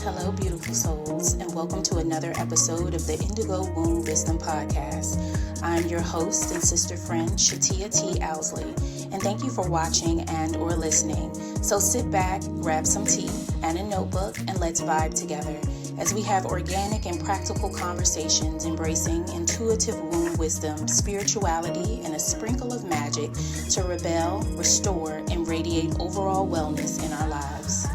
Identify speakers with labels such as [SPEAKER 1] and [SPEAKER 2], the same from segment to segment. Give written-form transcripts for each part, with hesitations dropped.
[SPEAKER 1] Hello, beautiful souls, and welcome to another episode of the Indigo Womb Wisdom podcast. I'm your host and sister friend, Shatia Owsley, and thank you for watching and or listening. So sit back, grab some tea and a notebook, and let's vibe together as we have organic and practical conversations embracing intuitive womb wisdom, spirituality, and a sprinkle of magic to rebel, restore, and radiate overall wellness in our lives.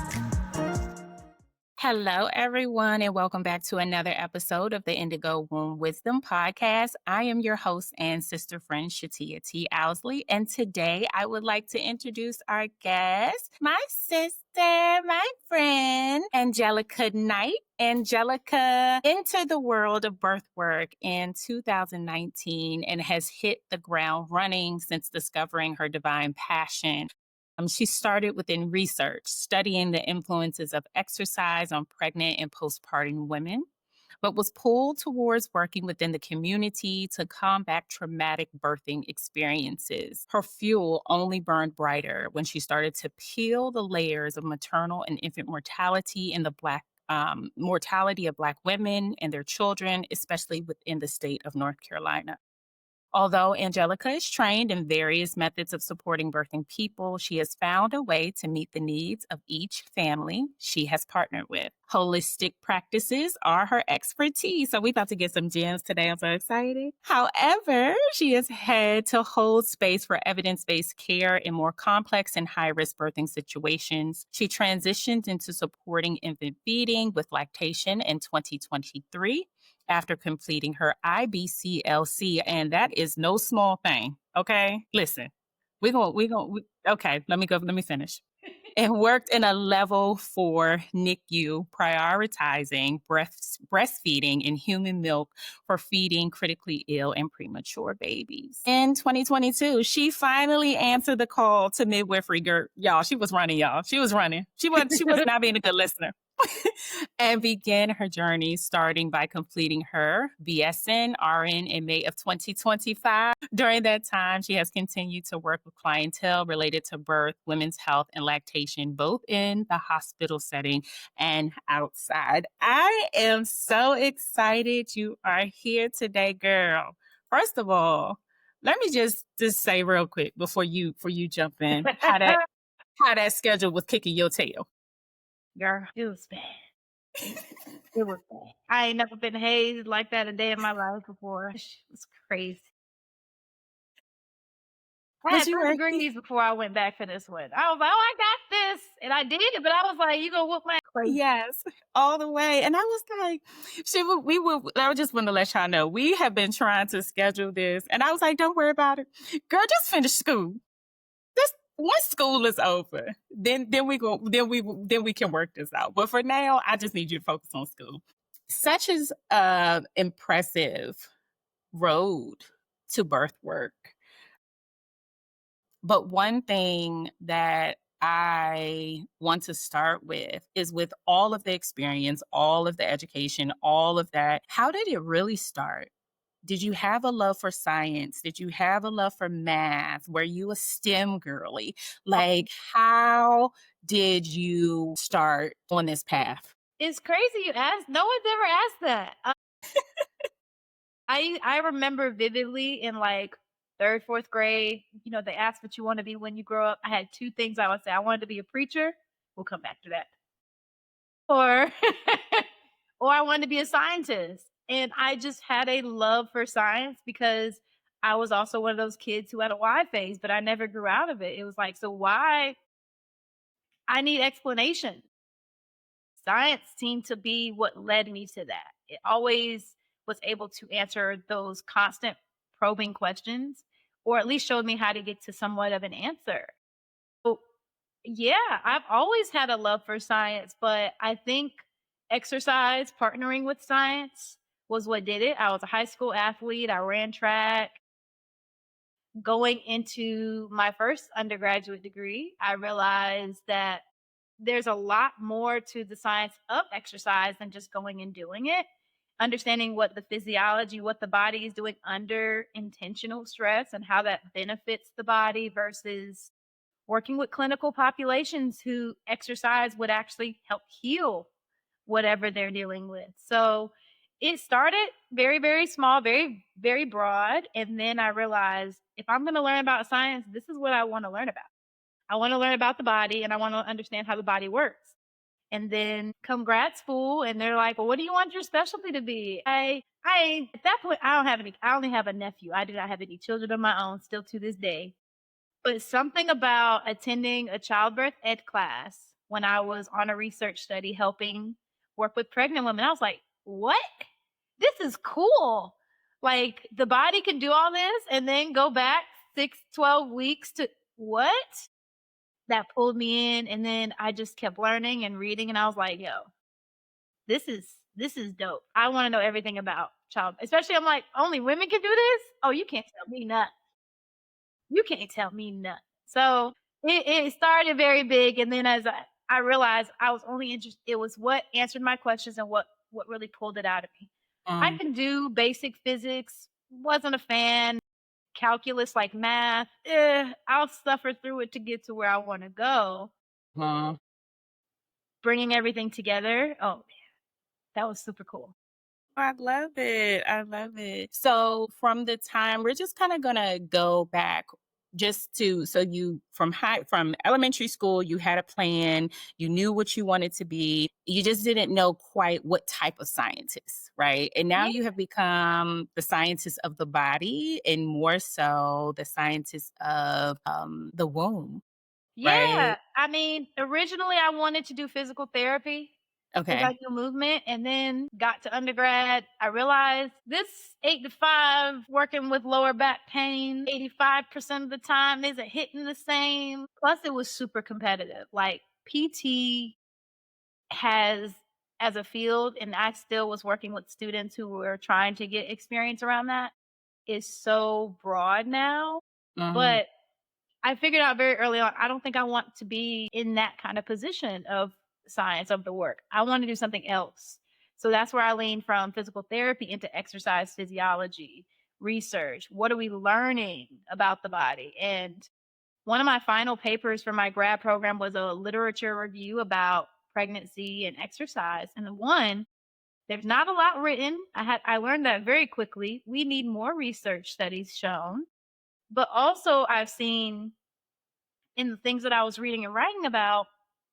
[SPEAKER 1] Hello, everyone, and welcome back to another episode of the Indigo Womb Wisdom podcast. I am your host and sister friend, Shatia Owsley, and today I would like to introduce our guest, my sister, my friend, Angelica Knight. Angelica entered the world of birth work in 2019 and has hit the ground running since discovering her divine passion. She started within research, studying the influences of exercise on pregnant and postpartum women, but was pulled towards working within the community to combat traumatic birthing experiences. Her fuel only burned brighter when she started to peel the layers of maternal and infant mortality in the mortality of Black women and their children, especially within the state of North Carolina. Although Angelica is trained in various methods of supporting birthing people, she has found a way to meet the needs of each family she has partnered with. Holistic practices are her expertise, so we're about to get some gems today. I'm so excited. However, she has had to hold space for evidence-based care in more complex and high-risk birthing situations. She transitioned into supporting infant feeding with lactation in 2023. After completing her IBCLC, and that is no small thing. Okay, listen, okay, let me finish. And worked in a level 4 NICU, prioritizing breastfeeding and human milk for feeding critically ill and premature babies. In 2022, she finally answered the call to midwifery. Y'all, she was running, y'all. She was running. She was not being a good listener. And began her journey starting by completing her BSN RN in May of 2025. During that time, she has continued to work with clientele related to birth, women's health, and lactation, both in the hospital setting and outside. I am so excited you are here today, girl. First of all, let me just say real quick before you jump in, how that schedule was kicking your tail.
[SPEAKER 2] Girl, it was bad. It was bad. I ain't never been hazed like that a day in my life before. It was crazy. I had 3 degrees before I went back for this one. I was like, oh, I got this. And I did it, but I was like, you gonna whoop my crazy.
[SPEAKER 1] Yes, all the way. And I was like, I just want to let y'all know, we have been trying to schedule this. And I was like, don't worry about it. Girl, just finish school. Once school is over, then we can work this out. But for now, I just need you to focus on school. Such as impressive road to birth work. But one thing that I want to start with is with all of the experience, all of the education, all of that. How did it really start? Did you have a love for science? Did you have a love for math? Were you a STEM girly? Like, how did you start on this path?
[SPEAKER 2] It's crazy you asked. No one's ever asked that. I remember vividly in like 3rd, 4th grade, they asked what you want to be when you grow up. I had 2 things I would say. I wanted to be a preacher. We'll come back to that. Or I wanted to be a scientist. And I just had a love for science because I was also one of those kids who had a why phase, but I never grew out of it. It was like, so why? I need explanation. Science seemed to be what led me to that. It always was able to answer those constant probing questions, or at least showed me how to get to somewhat of an answer. So yeah, I've always had a love for science, but I think exercise, partnering with science, was what did it. I was a high school athlete. I ran track. Going into my first undergraduate degree, I realized that there's a lot more to the science of exercise than just going and doing it. Understanding what the physiology, what the body is doing under intentional stress and how that benefits the body versus working with clinical populations who exercise would actually help heal whatever they're dealing with. So it started very, very small, very, very broad. And then I realized if I'm going to learn about science, this is what I want to learn about. I want to learn about the body and I want to understand how the body works. And then come grad school and they're like, well, what do you want your specialty to be? At that point, I only have a nephew. I do not have any children of my own still to this day. But something about attending a childbirth ed class when I was on a research study helping work with pregnant women, I was like, what? This is cool. Like the body can do all this and then go back 6, 12 weeks to what? That pulled me in. And then I just kept learning and reading. And I was like, yo, this is dope. I want to know everything about child, especially I'm like, only women can do this? Oh, you can't tell me nothing. You can't tell me nothing. So it started very big, and then as I realized I was only interested, it was what answered my questions and what really pulled it out of me. I
[SPEAKER 1] Mm,
[SPEAKER 2] can do basic physics, wasn't a fan. Calculus, like math, I'll suffer through it to get to where I want to go.
[SPEAKER 1] mhm.
[SPEAKER 2] Bringing everything together, oh, that was super cool.
[SPEAKER 1] I love it. I love it. So from the time we're just kind of gonna go back just to so you from elementary school, you had a plan, you knew what you wanted to be. You just didn't know quite what type of scientist, right? And now
[SPEAKER 2] Yeah.
[SPEAKER 1] you have become the scientist of the body and more so the scientist of the womb, right?
[SPEAKER 2] Yeah. I mean, originally I wanted to do physical therapy because I
[SPEAKER 1] Okay.
[SPEAKER 2] do movement and then got to undergrad. I realized this 8 to 5 working with lower back pain 85% of the time isn't hitting the same. Plus, it was super competitive. Like PT has as a field, and I still was working with students who were trying to get experience around that, is so broad now.
[SPEAKER 1] Mm,
[SPEAKER 2] But I figured out very early on, I don't think I want to be in that kind of position of science of the work. I want to do something else. So that's where I lean from physical therapy into exercise physiology, research. What are we learning about the body? And one of my final papers for my grad program was a literature review about pregnancy and exercise. And the one, there's not a lot written. I learned that very quickly. We need more research studies shown. But also I've seen in the things that I was reading and writing about,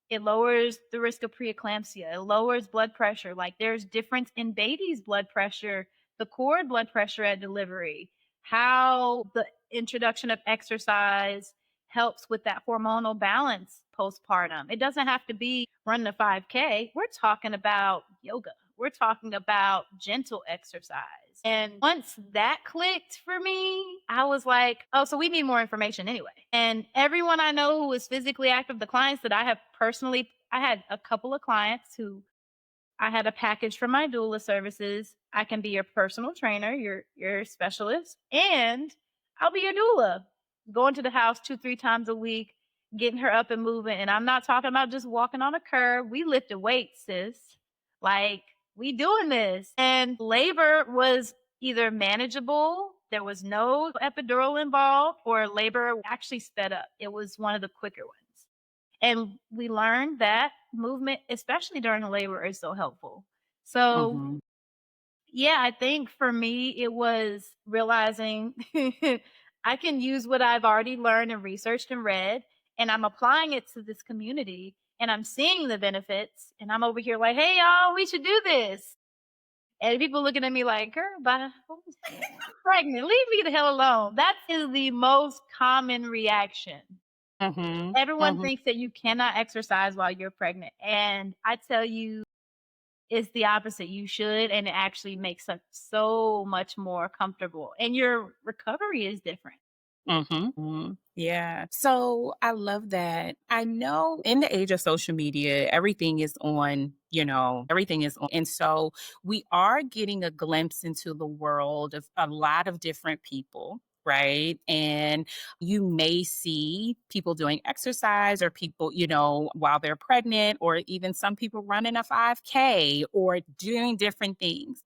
[SPEAKER 2] it lowers the risk of preeclampsia. It lowers blood pressure. Like there's difference in baby's blood pressure, the cord blood pressure at delivery, how the introduction of exercise helps with that hormonal balance postpartum. It doesn't have to be run a 5K. We're talking about yoga. We're talking about gentle exercise. And once that clicked for me, I was like, oh, so we need more information anyway. And everyone I know who is physically active, the clients that I have personally, I had a couple of clients who I had a package for my doula services. I can be your personal trainer, your specialist, and I'll be your doula. Going to the house 2, 3 times a week, getting her up and moving. And I'm not talking about just walking on a curb. We lifted weights, sis. Like we doing this. And labor was either manageable, there was no epidural involved, or labor actually sped up. It was one of the quicker ones. And we learned that movement, especially during labor, is so helpful. So,
[SPEAKER 1] mhm,
[SPEAKER 2] yeah, I think for me, it was realizing I can use what I've already learned and researched and read, and I'm applying it to this community, and I'm seeing the benefits. And I'm over here like, hey, y'all, we should do this. And people looking at me like, girl, I'm pregnant. Leave me the hell alone. That is the most common reaction.
[SPEAKER 1] mhm,
[SPEAKER 2] Everyone
[SPEAKER 1] mhm.
[SPEAKER 2] thinks that you cannot exercise while you're pregnant, and I tell you, it's the opposite. You should, and it actually makes us so much more comfortable, and your recovery is different.
[SPEAKER 1] Mhm, mhm. Yeah. So I love that. I know in the age of social media, everything is on, everything is on. And so we are getting a glimpse into the world of a lot of different people. Right. And you may see people doing exercise or people, while they're pregnant, or even some people running a 5K or doing different things.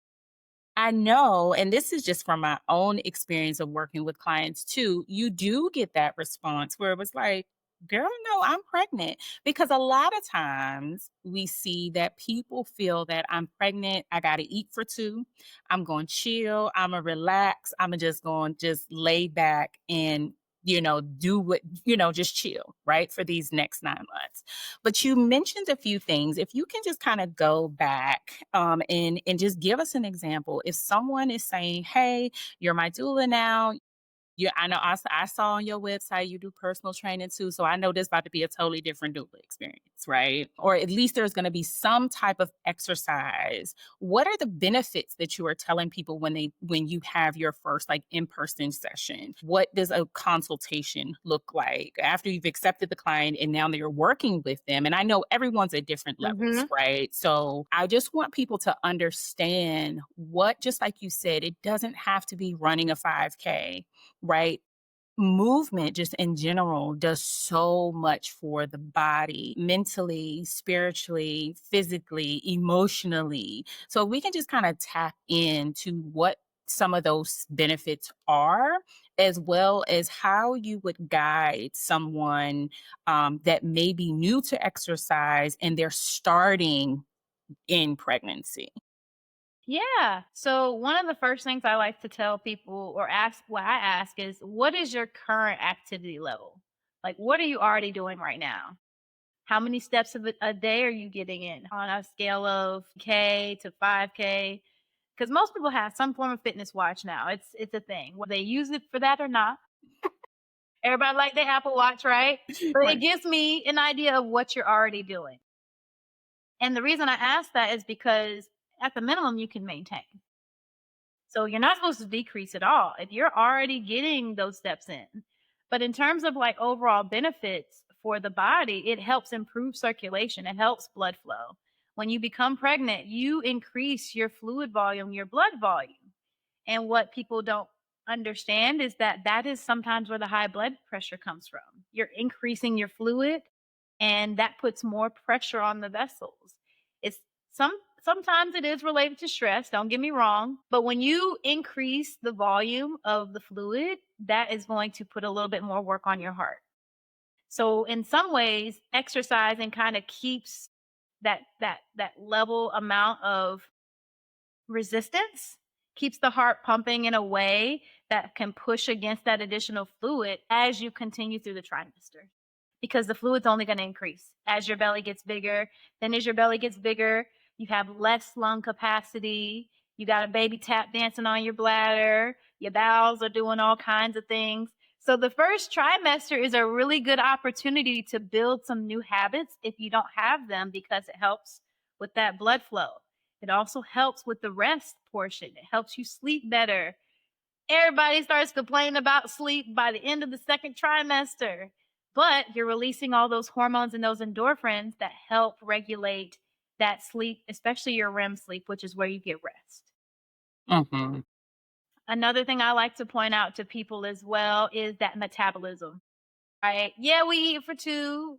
[SPEAKER 1] I know, and this is just from my own experience of working with clients too, you do get that response where it was like, girl, no, I'm pregnant. Because a lot of times we see that people feel that I'm pregnant, I got to eat for two, I'm going to chill, I'm going to relax, I'm just going to just lay back and do what, just chill, right? For these next 9 months. But you mentioned a few things. If you can just kind of go back and just give us an example. If someone is saying, hey, you're my doula now, yeah, I know. I saw on your website you do personal training too, so I know this about to be a totally different doula experience, right? Or at least there's going to be some type of exercise. What are the benefits that you are telling people when you have your first like in-person session? What does a consultation look like after you've accepted the client and now that you're working with them? And I know everyone's at different levels,
[SPEAKER 2] Mhm.
[SPEAKER 1] right? So I just want people to understand what, just like you said, it doesn't have to be running a 5K, right? Movement, just in general, does so much for the body, mentally, spiritually, physically, emotionally. So we can just kind of tap into what some of those benefits are, as well as how you would guide someone that may be new to exercise and they're starting in pregnancy.
[SPEAKER 2] Yeah. So one of the first things I like to tell people or ask what I ask is what is your current activity level? Like what are you already doing right now? How many steps of a day are you getting in on a scale of K to 5K? Because most people have some form of fitness watch now. It's a thing. Whether they use it for that or not. Everybody like their Apple Watch, right? But it
[SPEAKER 1] Right.
[SPEAKER 2] gives me an idea of what you're already doing. And the reason I ask that is because at the minimum you can maintain. So you're not supposed to decrease at all if you're already getting those steps in. But in terms of like overall benefits for the body, it helps improve circulation, it helps blood flow. When you become pregnant, you increase your fluid volume, your blood volume. And what people don't understand is that that is sometimes where the high blood pressure comes from. You're increasing your fluid and that puts more pressure on the vessels. It's sometimes it is related to stress, don't get me wrong, but when you increase the volume of the fluid, that is going to put a little bit more work on your heart. So in some ways, exercising kind of keeps that level amount of resistance, keeps the heart pumping in a way that can push against that additional fluid as you continue through the trimester. Because the fluid's only going to increase as your belly gets bigger. Then, as your belly gets bigger, you have less lung capacity. You got a baby tap dancing on your bladder. Your bowels are doing all kinds of things. So, the first trimester is a really good opportunity to build some new habits if you don't have them because it helps with that blood flow. It also helps with the rest portion. It helps you sleep better. Everybody starts complaining about sleep by the end of the second trimester, but you're releasing all those hormones and those endorphins that help regulate that sleep, especially your REM sleep, which is where you get rest.
[SPEAKER 1] Hmm.
[SPEAKER 2] Another thing I like to point out to people as well is that metabolism, right? Yeah, we eat for two.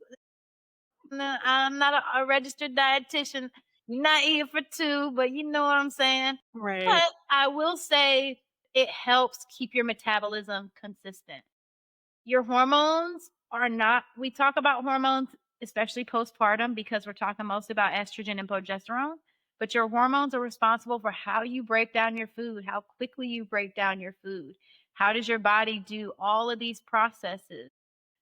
[SPEAKER 2] No, I'm not a registered dietitian. You're not eating for two, but you know what I'm saying.
[SPEAKER 1] Right.
[SPEAKER 2] But I will say it helps keep your metabolism consistent. Your hormones are not, we talk about hormones, especially postpartum, because we're talking mostly about estrogen and progesterone. But your hormones are responsible for how you break down your food, how quickly you break down your food. How does your body do all of these processes?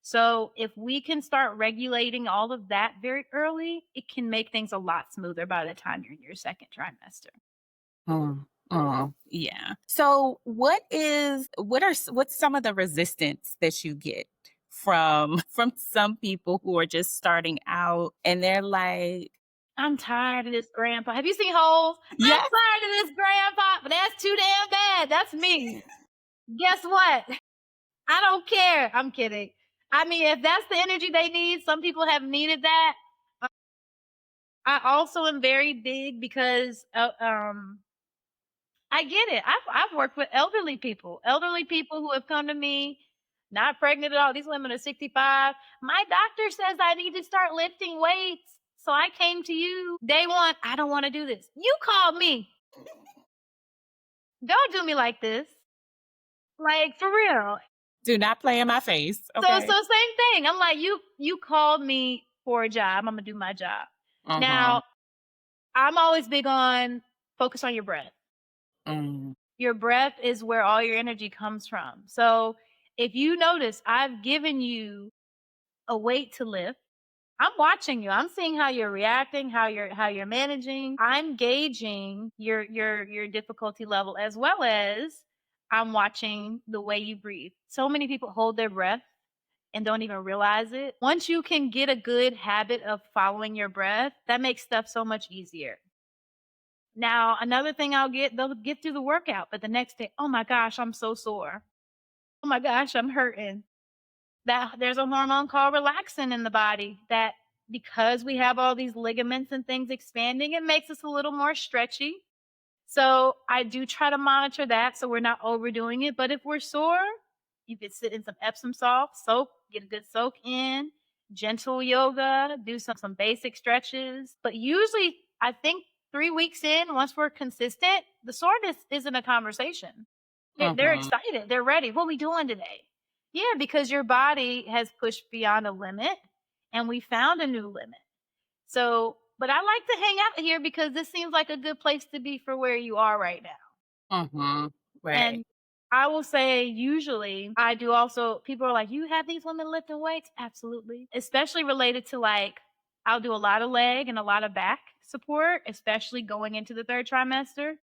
[SPEAKER 2] So, if we can start regulating all of that very early, it can make things a lot smoother by the time you're in your second trimester.
[SPEAKER 1] Mm, yeah. So what's some of the resistance that you get from from some people who are just starting out and they're like,
[SPEAKER 2] I'm tired of this grandpa. Have you seen Holes? I'm
[SPEAKER 1] yes,
[SPEAKER 2] tired of this grandpa, but that's too damn bad. That's me. Guess what? I don't care. I'm kidding. I mean, if that's the energy they need, some people have needed that. Uh, I also am very big because I get it. I've worked with elderly people who have come to me, not pregnant at all. These women are 65. My doctor says I need to start lifting weights. So I came to you. Day one, I don't want to do this. You called me. Don't do me like this. Like for real.
[SPEAKER 1] Do not play in my face,
[SPEAKER 2] So
[SPEAKER 1] okay?
[SPEAKER 2] same thing. I'm like, you called me for a job. I'm gonna do my job.
[SPEAKER 1] Mhm.
[SPEAKER 2] Now, I'm always big on focus on your breath.
[SPEAKER 1] Mm.
[SPEAKER 2] Your breath is where all your energy comes from. So if you notice, I've given you a weight to lift. I'm watching you. I'm seeing how you're reacting, how you're managing. I'm gauging your difficulty level as well as I'm watching the way you breathe. So many people hold their breath and don't even realize it. Once you can get a good habit of following your breath, that makes stuff so much easier. Now, another thing they'll get through the workout, but the next day, oh my gosh, I'm so sore. Oh my gosh, I'm hurting. That there's a hormone called relaxin in the body that because we have all these ligaments and things expanding, it makes us a little more stretchy. So I do try to monitor that so we're not overdoing it. But if we're sore, you could sit in some Epsom salt, soak, get a good soak in, gentle yoga, do some basic stretches. But usually, I think 3 weeks in, once we're consistent, the soreness isn't a conversation. They're
[SPEAKER 1] Mhm.
[SPEAKER 2] excited. They're ready. What are we doing today? Yeah, because your body has pushed beyond a limit and we found a new limit. So, but I like to hang out here because this seems like a good place to be for where you are right now.
[SPEAKER 1] Mhm. Right.
[SPEAKER 2] And I will say, usually, I do also, people are like, you have these women lifting weights? Absolutely. Especially related to like, I'll do a lot of leg and a lot of back support, especially going into the third trimester.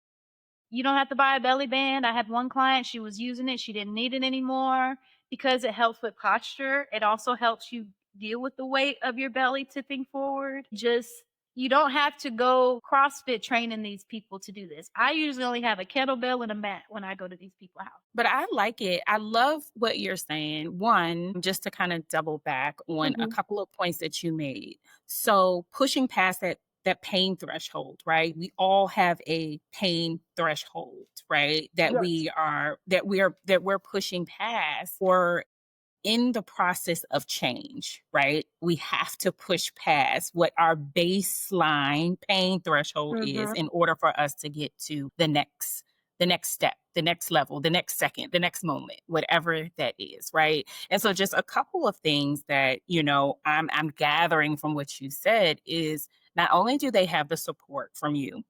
[SPEAKER 2] You don't have to buy a belly band. I had one client, she was using it. She didn't need it anymore because it helps with posture. It also helps you deal with the weight of your belly tipping forward. Just, you don't have to go CrossFit training these people to do this. I usually only have a kettlebell and a mat when I go to these people's house.
[SPEAKER 1] But I like it. I love what you're saying. One, just to kind of double back on a
[SPEAKER 2] Mhm.
[SPEAKER 1] couple of points that you made. So pushing past that pain threshold, right? We all have a pain threshold, right?
[SPEAKER 2] Yes.
[SPEAKER 1] That we're pushing past or in the process of change, right? We have to push past what our baseline pain threshold is
[SPEAKER 2] Mhm.
[SPEAKER 1] in order for us to get to the next step, the next level, the next second, the next moment, whatever that is, right? And so just a couple of things that, I'm gathering from what you said is not only do they have the support from you,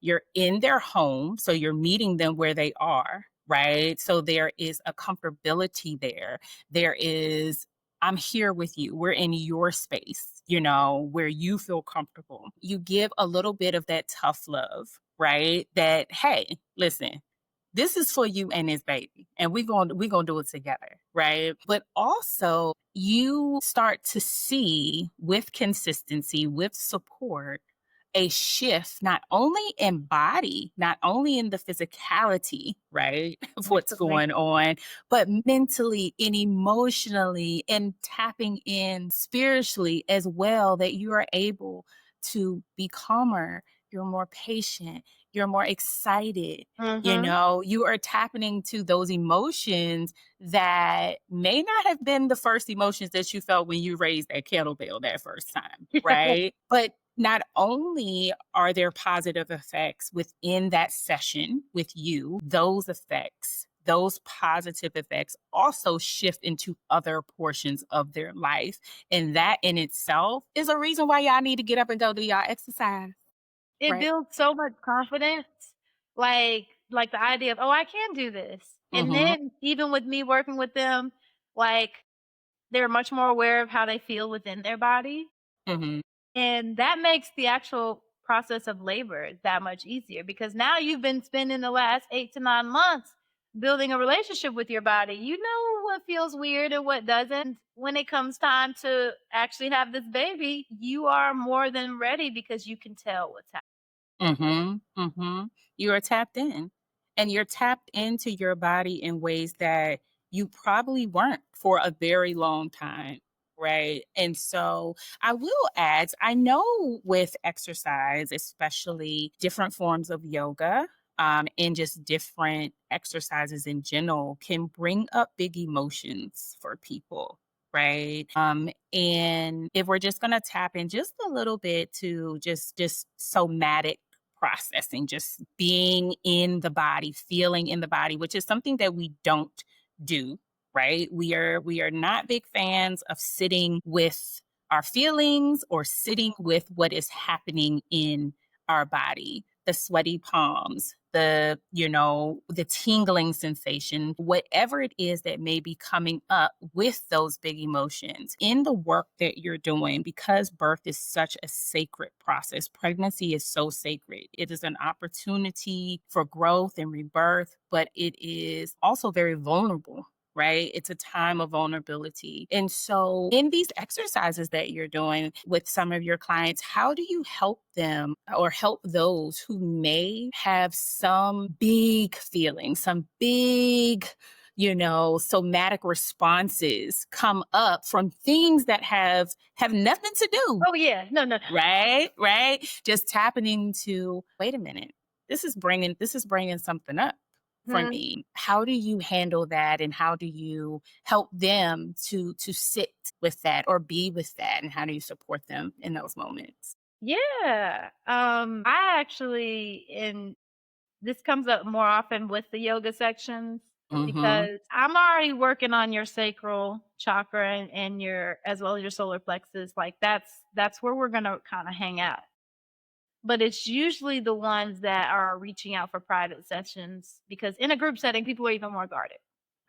[SPEAKER 1] you're in their home, so you're meeting them where they are, right? So there is a comfortability there. There is, I'm here with you. We're in your space, where you feel comfortable. You give a little bit of that tough love, right? That, hey, listen, this is for you and this baby, and we're going to do it together, right? But also you start to see with consistency, with support, a shift not only in body, not only in the physicality, right, of what's
[SPEAKER 2] Absolutely.
[SPEAKER 1] going on, but mentally and emotionally and tapping in spiritually as well, that you are able to be calmer, you're more patient, you're more excited.
[SPEAKER 2] Mhm.
[SPEAKER 1] You are tapping into those emotions that may not have been the first emotions that you felt when you raised that kettlebell that first time, right? But not only are there positive effects within that session with you, those positive effects also shift into other portions of their life. And that in itself is a reason why y'all need to get up and go do y'all exercise,
[SPEAKER 2] It
[SPEAKER 1] right?
[SPEAKER 2] builds so much confidence, like the idea of, "Oh, I can do this." And
[SPEAKER 1] Mm-hmm.
[SPEAKER 2] then even with me working with them, like, they're much more aware of how they feel within their body,
[SPEAKER 1] Mm-hmm.
[SPEAKER 2] and that makes the actual process of labor that much easier because now you've been spending the last 8 to 9 months building a relationship with your body. You know what feels weird and what doesn't. When it comes time to actually have this baby, you are more than ready because you can tell what's happening.
[SPEAKER 1] Mhm, mhm. You are tapped in, and you're tapped into your body in ways that you probably weren't for a very long time, right? And so I will add, I know with exercise, especially different forms of yoga, and just different exercises in general can bring up big emotions for people. Right. And if we're just gonna tap in just a little bit to just somatic processing, just being in the body, feeling in the body, which is something that we don't do. right? We are not big fans of sitting with our feelings or sitting with what is happening in our body, the sweaty palms, the tingling sensation, whatever it is that may be coming up with those big emotions in the work that you're doing. Because birth is such a sacred process, pregnancy is so sacred. It is an opportunity for growth and rebirth, but it is also very vulnerable, right? It's a time of vulnerability. And so, in these exercises that you're doing with some of your clients, how do you help them or help those who may have some big feelings, some big, somatic responses come up from things that have nothing to do,
[SPEAKER 2] Oh yeah, no, no, no.
[SPEAKER 1] right? Just tapping into, wait a minute, this is bringing something up for
[SPEAKER 2] Mhm.
[SPEAKER 1] me. How do you handle that, and how do you help them to sit with that or be with that, and how do you support them in those moments?
[SPEAKER 2] Yeah. I actually in this comes up more often with the yoga sections
[SPEAKER 1] Mhm.
[SPEAKER 2] because I'm already working on your sacral chakra and your as well as your solar plexus. Like that's where we're gonna kind of hang out. But it's usually the ones that are reaching out for private sessions because in a group setting, people are even more guarded.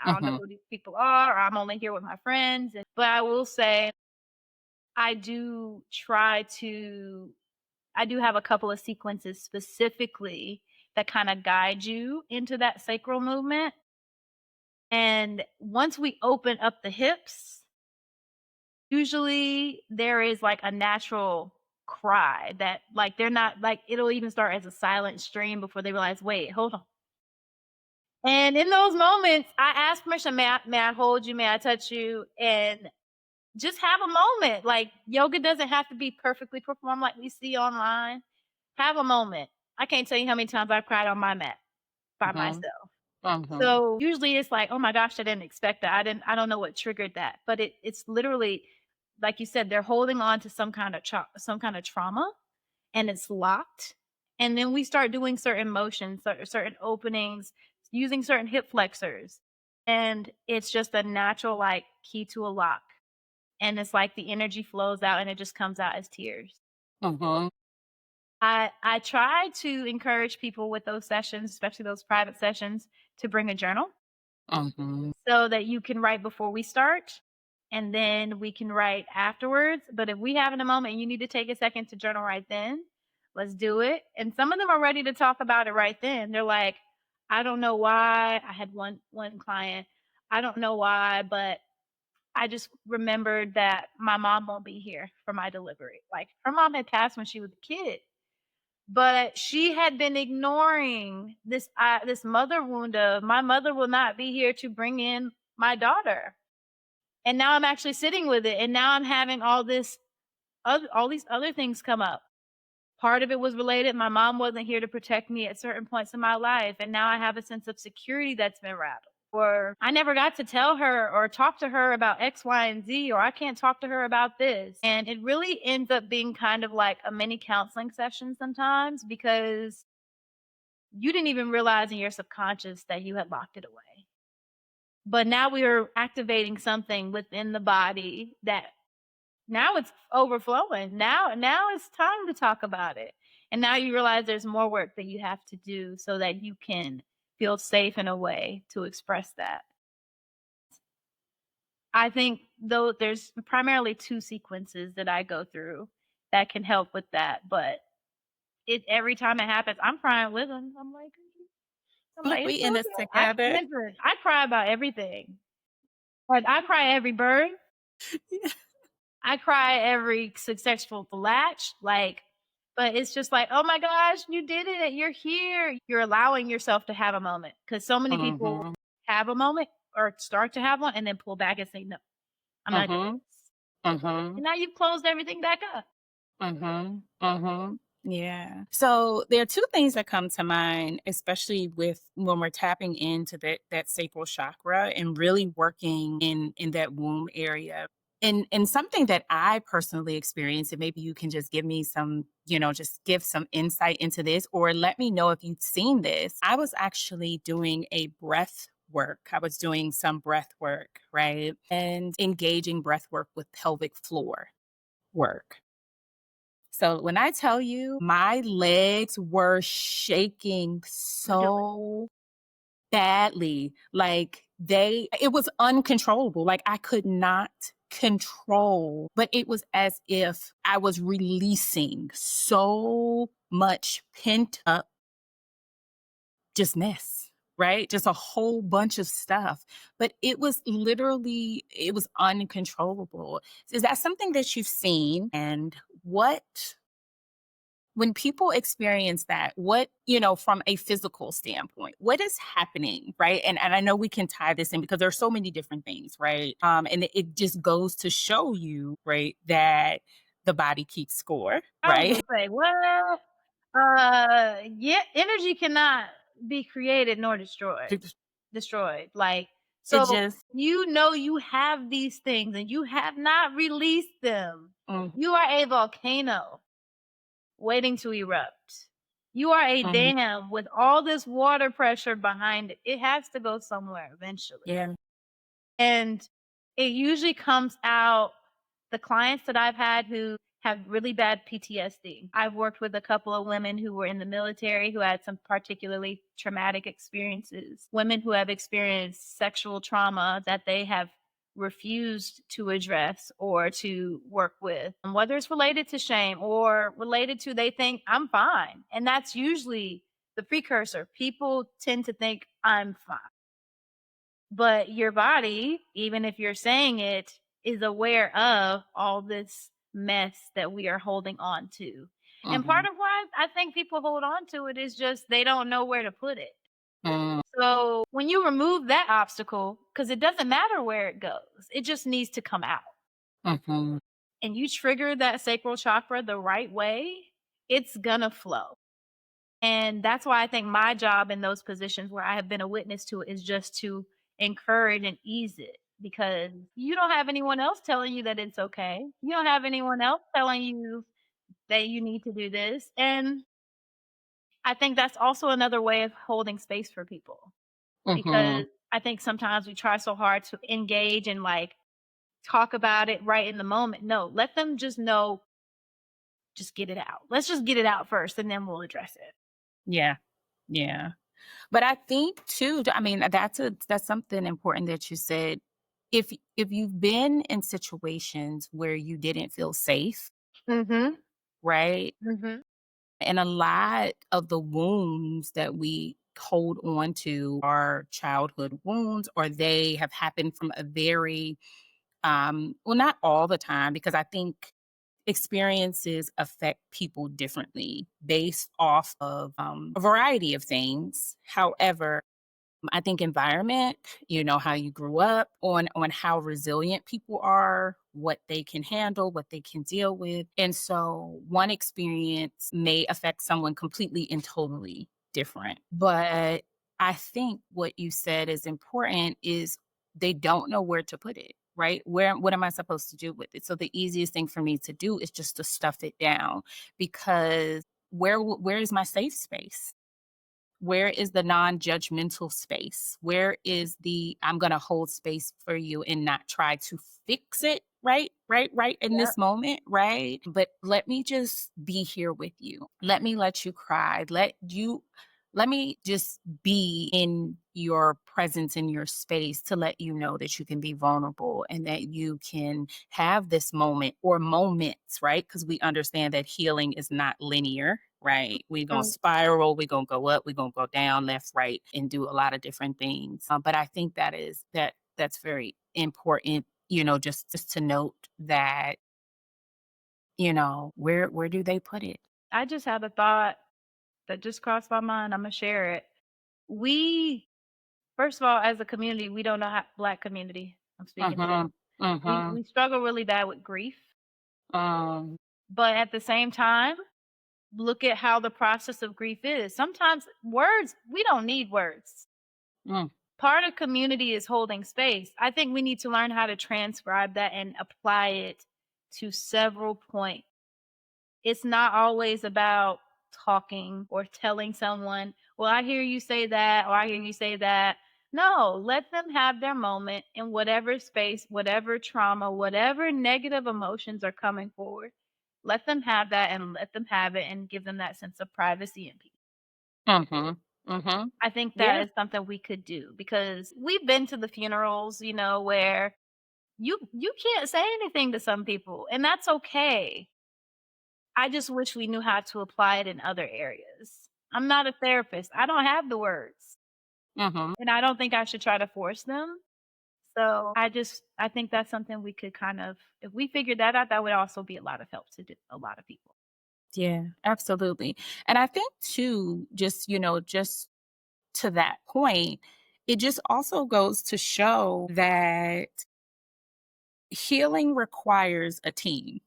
[SPEAKER 2] I don't know
[SPEAKER 1] Mhm.
[SPEAKER 2] who these people are, or I'm only here with my friends. But I will say, I do try to, I do have a couple of sequences specifically that kind of guide you into that sacral movement. And once we open up the hips, usually there is like a natural cry that like they're not like it'll even start as a silent stream before they realize, wait, hold on. And in those moments, I ask permission, may I hold you? May I touch you? And just have a moment. Like yoga doesn't have to be perfectly performed like we see online. Have a moment. I can't tell you how many times I've cried on my mat by
[SPEAKER 1] Mhm.
[SPEAKER 2] myself.
[SPEAKER 1] Mhm.
[SPEAKER 2] So usually it's like, oh my gosh, I didn't expect that. I don't know what triggered that. But it's literally like you said, they're holding on to some kind of trauma and it's locked. And then we start doing certain motions, certain openings, using certain hip flexors. And it's just a natural like key to a lock. And it's like the energy flows out and it just comes out as tears.
[SPEAKER 1] Mhm.
[SPEAKER 2] I try to encourage people with those sessions, especially those private sessions, to bring a journal
[SPEAKER 1] Mhm.
[SPEAKER 2] so that you can write before we start and then we can write afterwards. But if we have in a moment and you need to take a second to journal right then, let's do it. And some of them are ready to talk about it right then. They're like, I don't know why. I had one client. I don't know why, but I just remembered that my mom won't be here for my delivery. Like her mom had passed when she was a kid, but she had been ignoring this mother wound of my mother will not be here to bring in my daughter. And now I'm actually sitting with it, and now I'm having all these other things come up. Part of it was related. My mom wasn't here to protect me at certain points in my life. And now I have a sense of security that's been rattled. Or I never got to tell her or talk to her about X, Y, and Z, or I can't talk to her about this. And it really ends up being kind of like a mini counseling session sometimes because you didn't even realize in your subconscious that you had locked it away. But now we are activating something within the body that now it's overflowing. Now it's time to talk about it. And now you realize there's more work that you have to do so that you can feel safe in a way to express that. I think though there's primarily 2 sequences that I go through that can help with that, but it every time it happens, I'm crying with them. I'm like,
[SPEAKER 1] We
[SPEAKER 2] "It's
[SPEAKER 1] in this
[SPEAKER 2] okay." I
[SPEAKER 1] together.
[SPEAKER 2] listen, I cry about everything. Like, I cry every birth. I cry every successful latch, like but it's just like, "Oh my gosh, you did it, you're here." You're allowing yourself to have a moment because so many people
[SPEAKER 1] Mhm.
[SPEAKER 2] have a moment or start to have one and then pull back and say, "No, I'm not doing
[SPEAKER 1] Mhm.
[SPEAKER 2] this."
[SPEAKER 1] Mhm.
[SPEAKER 2] And now you've closed everything back up.
[SPEAKER 1] Mhm. Mhm. Yeah. So there are two things that come to mind, especially with when we're tapping into that sacral chakra and really working in that womb area. And something that I personally experienced, and maybe you can just give me some, just give some insight into this, or let me know if you've seen this. I was actually doing a breath work. I was doing some breath work, right? And engaging breath work with pelvic floor work. So when I tell you my legs were shaking
[SPEAKER 2] Really?
[SPEAKER 1] so badly, like it was uncontrollable. Like I could not control, but it was as if I was releasing so much pent up just mess, right? Just a whole bunch of stuff. But it was uncontrollable. Is that something that you've seen? And when people experience that, from a physical standpoint, what is happening, right? And I know we can tie this in because there's so many different things, right? And it just goes to show you, right, that the body keeps score,
[SPEAKER 2] I was
[SPEAKER 1] right?
[SPEAKER 2] gonna say, well, yeah, energy cannot be created nor destroyed. Destroyed. Like,
[SPEAKER 1] It
[SPEAKER 2] so
[SPEAKER 1] just
[SPEAKER 2] you know you have these things and you have not released them.
[SPEAKER 1] mm,
[SPEAKER 2] You are a volcano waiting to erupt. You are a
[SPEAKER 1] mhm,
[SPEAKER 2] dam with all this water pressure behind it. It has to go somewhere eventually.
[SPEAKER 1] yeah.
[SPEAKER 2] And it usually comes out the clients that I've had who have really bad PTSD. I've worked with a couple of women who were in the military who had some particularly traumatic experiences, women who have experienced sexual trauma that they have refused to address or to work with, whether it's related to shame or related to they think I'm fine. And that's usually the precursor. People tend to think I'm fine. But your body, even if you're saying it, is aware of all this mess that we are holding on to. And part
[SPEAKER 1] Mhm,
[SPEAKER 2] of why I think people hold on to it is just they don't know where to put it.
[SPEAKER 1] mm,
[SPEAKER 2] So when you remove that obstacle, because it doesn't matter where it goes, it just needs to come out.
[SPEAKER 1] mhm,
[SPEAKER 2] And you trigger that sacral chakra the right way, it's gonna flow. And that's why I think my job in those positions where I have been a witness to it is just to encourage and ease it because you don't have anyone else telling you that it's okay. You don't have anyone else telling you that you need to do this. And I think that's also another way of holding space for people
[SPEAKER 1] mhm,
[SPEAKER 2] because I think sometimes we try so hard to engage and like talk about it right in the moment. No, let them just know, just get it out. Let's just get it out first and then we'll address it.
[SPEAKER 1] yeah, yeah. But I think too, I mean, that's something important that you said. If you've been in situations where you didn't feel safe,
[SPEAKER 2] Mhm.
[SPEAKER 1] right?
[SPEAKER 2] Mhm.
[SPEAKER 1] And a lot of the wounds that we hold on to are childhood wounds, or they have happened from a very well, not all the time, because I think experiences affect people differently based off of a variety of things. However, I think environment, how you grew up, on how resilient people are, what they can handle, what they can deal with. And so one experience may affect someone completely and totally different. But I think what you said is important is they don't know where to put it, right? What am I supposed to do with it? So the easiest thing for me to do is just to stuff it down because where is my safe space? Where is the non-judgmental space? Where is the I'm gonna hold space for you and not try to fix it, right? Right in
[SPEAKER 2] Yep.
[SPEAKER 1] this moment, right? But let me just be here with you. Let you cry. Let me just be in your presence, in your space to let you know that you can be vulnerable and that you can have this moment or moments, right? Because we understand that healing is not linear, right? We're going to
[SPEAKER 2] Mm.
[SPEAKER 1] spiral, we're going to go up, we're going to go down, left, right, and do a lot of different things. But I think that's very important, just to note that, where do they put it?
[SPEAKER 2] I just had a thought that just crossed my mind. I'm gonna share it. We, first of all, as a community, we don't know how Black community. I'm speaking to.
[SPEAKER 1] Mhm. Mhm.
[SPEAKER 2] We struggle really bad with grief,
[SPEAKER 1] Um,
[SPEAKER 2] but at the same time, look at how the process of grief is. Sometimes words, we don't need words.
[SPEAKER 1] mm,
[SPEAKER 2] Part of community is holding space. I think we need to learn how to transcribe that and apply it to several points. It's not always about talking or telling someone, well, I hear you say that, or I hear you say that. No, let them have their moment in whatever space, whatever trauma, whatever negative emotions are coming forward. Let them have that and let them have it and give them that sense of privacy and peace.
[SPEAKER 1] Mhm. Mhm.
[SPEAKER 2] I think that
[SPEAKER 1] Yeah.
[SPEAKER 2] is something we could do because we've been to the funerals, where you can't say anything to some people, and that's okay. I just wish we knew how to apply it in other areas. I'm not a therapist. I don't have the words,
[SPEAKER 1] Mhm.
[SPEAKER 2] and I don't think I should try to force them. So I think that's something we could kind of if we figured that out, that would also be a lot of help to a lot of people.
[SPEAKER 1] Yeah, absolutely. And I think too, just to that point, it just also goes to show that healing requires a team.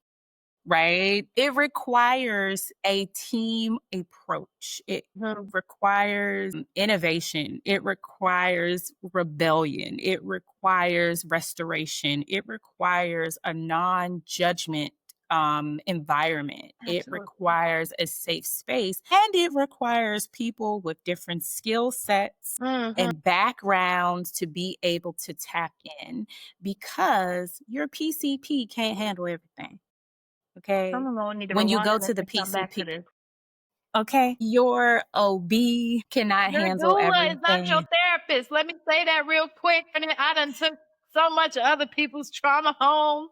[SPEAKER 1] Right? It requires a team approach. It
[SPEAKER 2] Mhm.
[SPEAKER 1] requires innovation. It requires rebellion. It requires restoration. It requires a non judgment environment. It
[SPEAKER 2] Absolutely.
[SPEAKER 1] requires a safe space and it requires people with different skill sets
[SPEAKER 2] Mhm.
[SPEAKER 1] and backgrounds to be able to tap in because your PCP can't handle everything. Okay.
[SPEAKER 2] Someone gonna need to
[SPEAKER 1] When you
[SPEAKER 2] rewind
[SPEAKER 1] go
[SPEAKER 2] this
[SPEAKER 1] to the
[SPEAKER 2] and come back to
[SPEAKER 1] PCP,
[SPEAKER 2] this.
[SPEAKER 1] okay, your OB cannot
[SPEAKER 2] Your
[SPEAKER 1] handle
[SPEAKER 2] doula is not your
[SPEAKER 1] everything.
[SPEAKER 2] therapist. Let me say that real quick. And I done took so much of other people's trauma home.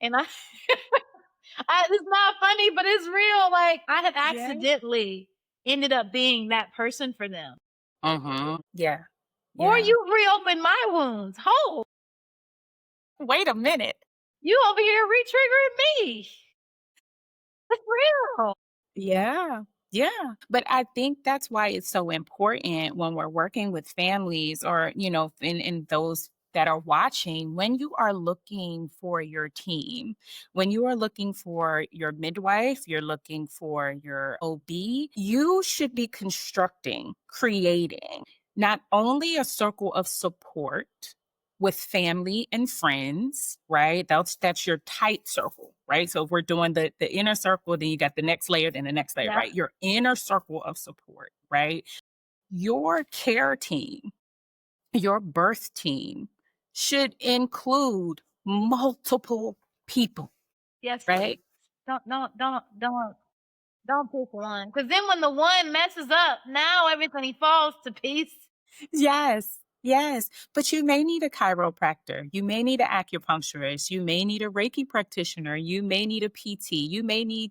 [SPEAKER 2] And it's not funny, but it's real. Like I have
[SPEAKER 1] Yeah.
[SPEAKER 2] accidentally ended up being that person for them.
[SPEAKER 1] Yeah.
[SPEAKER 2] Or
[SPEAKER 1] Yeah.
[SPEAKER 2] you reopened my wounds. Hold,
[SPEAKER 1] Wait a minute.
[SPEAKER 2] you over here re-triggering me. It's real.
[SPEAKER 1] Yeah. Yeah. But I think that's why it's so important when we're working with families or, in those that are watching, when you are looking for your team, when you are looking for your midwife, you're looking for your OB, you should be creating not only a circle of support with family and friends, right? That's your tight circle, right? So if we're doing the inner circle, then you got the next layer, then the next layer,
[SPEAKER 2] Yeah.
[SPEAKER 1] right? Your inner circle of support, right? Your care team, your birth team should include multiple people,
[SPEAKER 2] Yes, please.
[SPEAKER 1] right?
[SPEAKER 2] Don't pick one. Because then when the one messes up, now everything falls to piece.
[SPEAKER 1] Yes, yes. But you may need a chiropractor. You may need an acupuncturist. You may need a Reiki practitioner. You may need a PT. You may need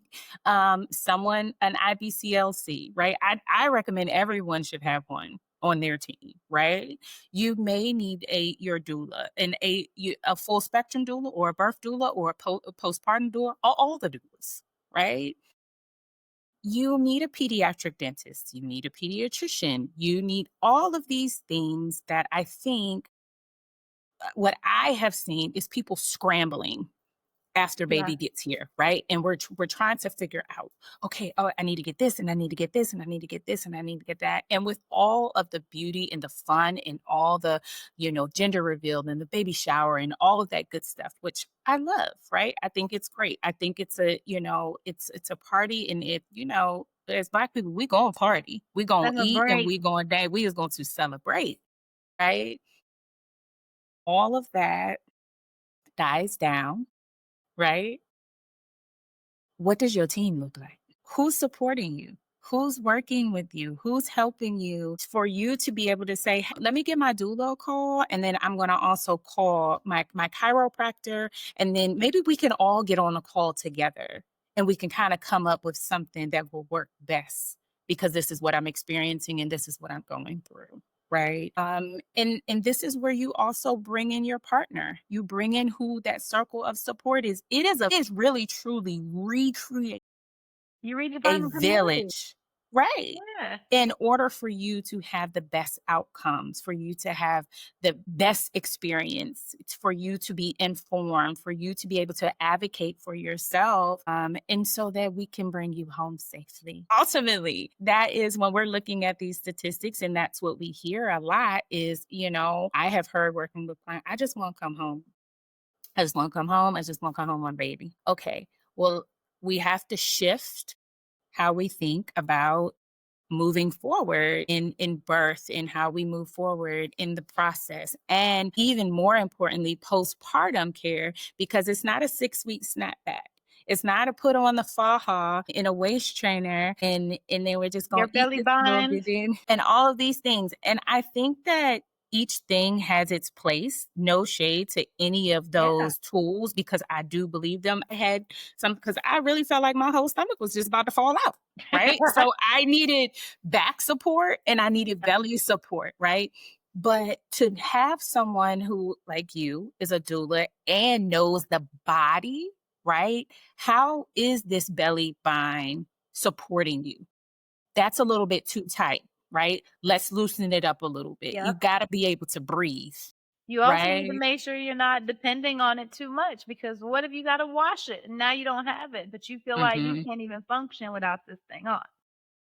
[SPEAKER 1] someone, an IBCLC, right? I recommend everyone should have one on their team, right? You may need your doula and a full spectrum doula or a birth doula or a postpartum doula, all the doulas, right? You need a pediatric dentist, you need a pediatrician, you need all of these things that I think what I have seen is people scrambling after
[SPEAKER 2] Yeah.
[SPEAKER 1] baby gets here, right? And we're trying to figure out, okay, oh, I need to get this and I need to get this and I need to get this and I need to get that. And with all of the beauty and the fun and all the, gender reveal and the baby shower and all of that good stuff, which I love, right? I think it's great. I think it's a party and as Black people, we gonna party. We gonna eat and
[SPEAKER 2] Celebrate.
[SPEAKER 1] we gonna dance. We is going to celebrate, right? All of that dies down, right? What does your team look like? Who's supporting you? Who's working with you? Who's helping you for you to be able to say, "Hey, let me give my doula a call. And then I'm going to also call my chiropractor. And then maybe we can all get on a call together and we can kind of come up with something that will work best because this is what I'm experiencing and this is what I'm going through." Right. And this is where you also bring in your partner. You bring in who that circle of support is. It is really truly recreate
[SPEAKER 2] You
[SPEAKER 1] a
[SPEAKER 2] redefine the community.
[SPEAKER 1] village, right?
[SPEAKER 2] Yeah.
[SPEAKER 1] In order for you to have the best outcomes, for you to have the best experience, it's for you to be informed, for you to be able to advocate for yourself, and so that we can bring you home safely. Ultimately, that is when we're looking at these statistics, and that's what we hear a lot is, I have heard working with clients, I just want to come home. I just want to come home. I just want to come home on baby. Okay. Well, we have to shift how we think about moving forward in birth and how we move forward in the process. And even more importantly, postpartum care, because it's not a 6-week snapback. It's not a put on the faja in a waist trainer and then we're just
[SPEAKER 2] Your
[SPEAKER 1] gonna eat
[SPEAKER 2] belly
[SPEAKER 1] this little
[SPEAKER 2] bind.
[SPEAKER 1] bit in and all of these things. And I think that each thing has its place. No shade to any of
[SPEAKER 2] Yeah.
[SPEAKER 1] those tools because I do believe them. I had some because I really felt like my whole stomach was just about to fall out. Right. So I needed back support and I needed belly support. Right. But to have someone who, like you, is a doula and knows the body, right? How is this belly bind supporting you? That's a little bit too tight, right? Let's loosen it up a little bit. You
[SPEAKER 2] Yep.
[SPEAKER 1] got to be able to breathe,
[SPEAKER 2] You also need to
[SPEAKER 1] right?
[SPEAKER 2] make sure you're not depending on it too much because what if you gotta wash it and now you don't have it, but you feel like you
[SPEAKER 1] Mhm.
[SPEAKER 2] can't even function without this thing on?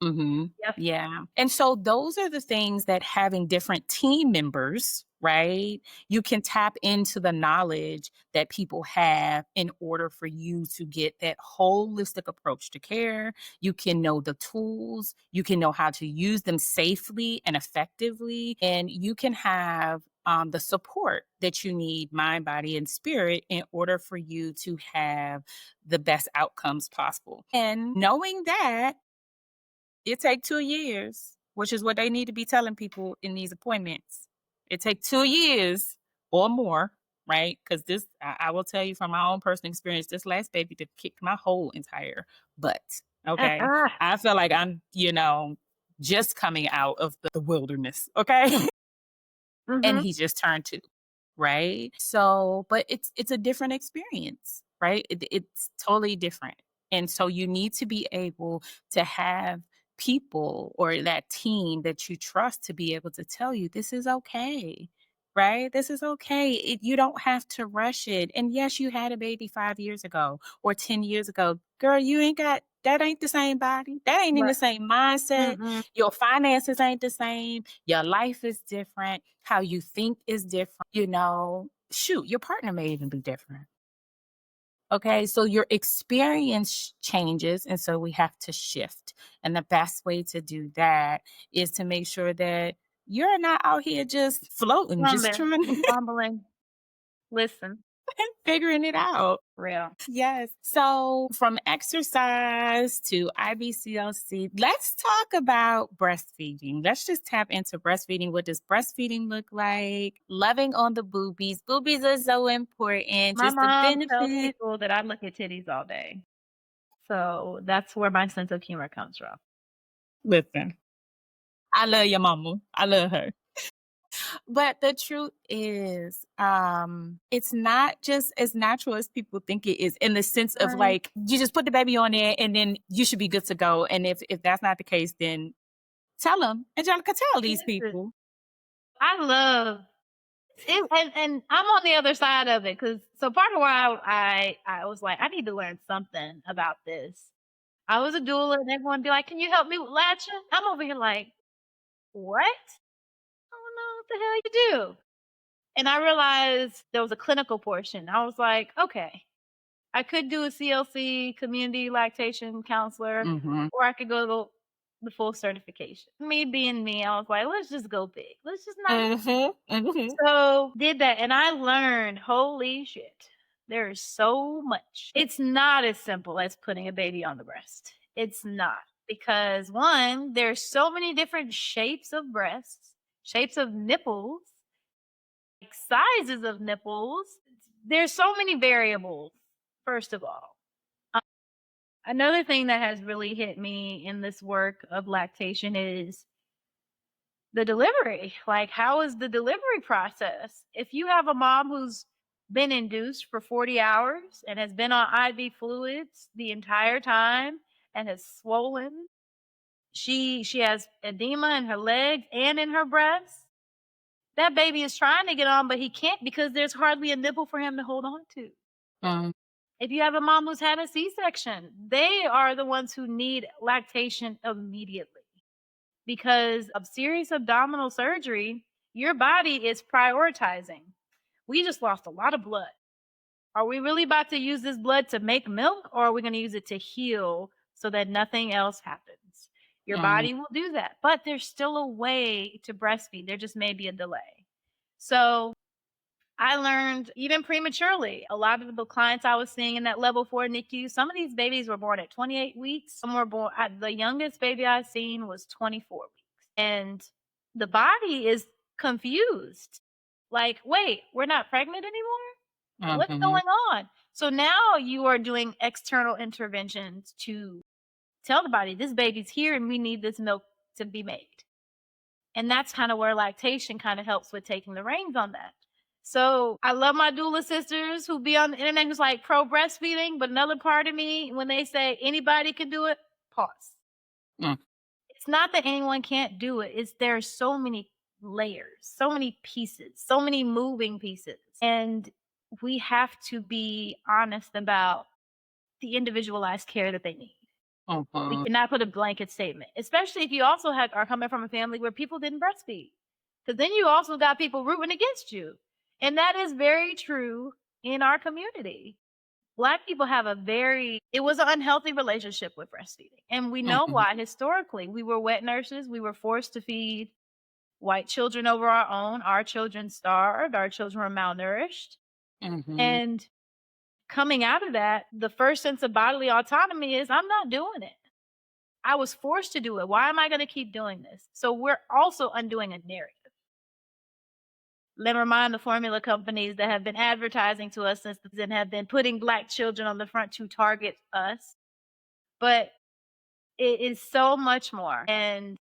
[SPEAKER 1] Mhm.
[SPEAKER 2] Yep.
[SPEAKER 1] Yeah. And so those are the things that having different team members, right? You can tap into the knowledge that people have in order for you to get that holistic approach to care. You can know the tools, you can know how to use them safely and effectively, and you can have the support that you need, mind, body, and spirit, in order for you to have the best outcomes possible. And knowing that it take 2 years, which is what they need to be telling people in these appointments. It take 2 years or more, right? Because this I will tell you from my own personal experience, this last baby that kicked my whole entire butt, okay? I feel like I'm, just coming out of the wilderness, okay? And
[SPEAKER 2] Mhm.
[SPEAKER 1] he just turned 2, right? So, but it's a different experience, right? It's totally different. And so you need to be able to have people or that team that you trust to be able to tell you this is okay. Right? This is okay. You don't have to rush it. And yes, you had a baby 5 years ago or 10 years ago. Girl, you ain't got that ain't the same body. That ain't in the
[SPEAKER 2] Right.
[SPEAKER 1] same mindset.
[SPEAKER 2] Mm-mm.
[SPEAKER 1] Your finances ain't the same. Your life is different. How you think is different. Shoot, your partner may even be different. Okay. So your experience changes. And so we have to shift. And the best way to do that is to make sure that you're not out here just floating, just
[SPEAKER 2] Plumbing,
[SPEAKER 1] trying
[SPEAKER 2] fumbling. Listen,
[SPEAKER 1] figuring it out.
[SPEAKER 2] real.
[SPEAKER 1] Yes. So from exercise to IBCLC, let's talk about breastfeeding. Let's just tap into breastfeeding. What does breastfeeding look like? Loving on the boobies. Boobies are so important.
[SPEAKER 2] My
[SPEAKER 1] Just the
[SPEAKER 2] mom tells
[SPEAKER 1] benefit.
[SPEAKER 2] people that I look at titties all day. So that's where my sense of humor comes from.
[SPEAKER 1] Listen, I love your mama. I love her. But the truth is, it's not just as natural as people think it is in the sense of
[SPEAKER 2] Right.
[SPEAKER 1] like you just put the baby on there and then you should be good to go. And if that's not the case, then tell them. Angelica, tell these
[SPEAKER 2] Listen,
[SPEAKER 1] people.
[SPEAKER 2] I love it, and I'm on the other side of it because so part of why I was like, I need to learn something about this. I was a doula and everyone be like, "Can you help me with latching?" I'm over here like, "What? I don't know what the hell you do." And I realized there was a clinical portion. I was like, "Okay, I could do a CLC, community lactation counselor,
[SPEAKER 1] Mhm.
[SPEAKER 2] or I could go the full certification." Me being me, I was like, "Let's just go big. Let's just not."
[SPEAKER 1] Mhm. Mhm.
[SPEAKER 2] So did that, and I learned, holy shit, there is so much. It's not as simple as putting a baby on the breast. It's not because one, there's so many different shapes of breasts, shapes of nipples, like sizes of nipples. There's so many variables. First of all, um, another thing that has really hit me in this work of lactation is the delivery. Like, how is the delivery process? If you have a mom who's been induced for 40 hours and has been on IV fluids the entire time and has swollen, she has edema in her legs and in her breasts. That baby is trying to get on, but he can't because there's hardly a nipple for him to hold on to.
[SPEAKER 1] Mm.
[SPEAKER 2] If you have a mom who's had a C-section, they are the ones who need lactation immediately. Because of serious abdominal surgery, your body is prioritizing. We just lost a lot of blood. Are we really about to use this blood to make milk, or are we going to use it to heal so that nothing else happens? Your
[SPEAKER 1] Mm,
[SPEAKER 2] body will do that, but there's still a way to breastfeed. There just may be a delay. So I learned even prematurely. A lot of the clients I was seeing in that level 4 NICU, some of these babies were born at 28 weeks. Some were born the youngest baby I seen was 24 weeks. And the body is confused. Like, wait, we're not pregnant anymore? What's
[SPEAKER 1] mhm,
[SPEAKER 2] going on? So now you are doing external interventions to tell the body this baby's here and we need this milk to be made. And that's kind of where lactation kind of helps with taking the reins on that. So I love my doula sisters who be on the internet who's like pro breastfeeding, but another part of me, when they say anybody can do it, pause.
[SPEAKER 1] mm,
[SPEAKER 2] It's not that anyone can't do it. It's there are so many layers, so many pieces, so many moving pieces. And we have to be honest about the individualized care that they need. We
[SPEAKER 1] mhm,
[SPEAKER 2] cannot put a blanket statement, especially if you also are coming from a family where people didn't breastfeed. Because then you also got people rooting against you. And that is very true in our community. Black people have it was an unhealthy relationship with breastfeeding. And we know
[SPEAKER 1] mhm,
[SPEAKER 2] why historically. We were wet nurses. We were forced to feed white children over our own. Our children starved. Our children were malnourished.
[SPEAKER 1] mhm.
[SPEAKER 2] And coming out of that, the first sense of bodily autonomy is I'm not doing it. I was forced to do it. Why am I going to keep doing this? So we're also undoing a narrative. Let me remind the formula companies that have been advertising to us since then have been putting Black children on the front to target us. But it is so much more. And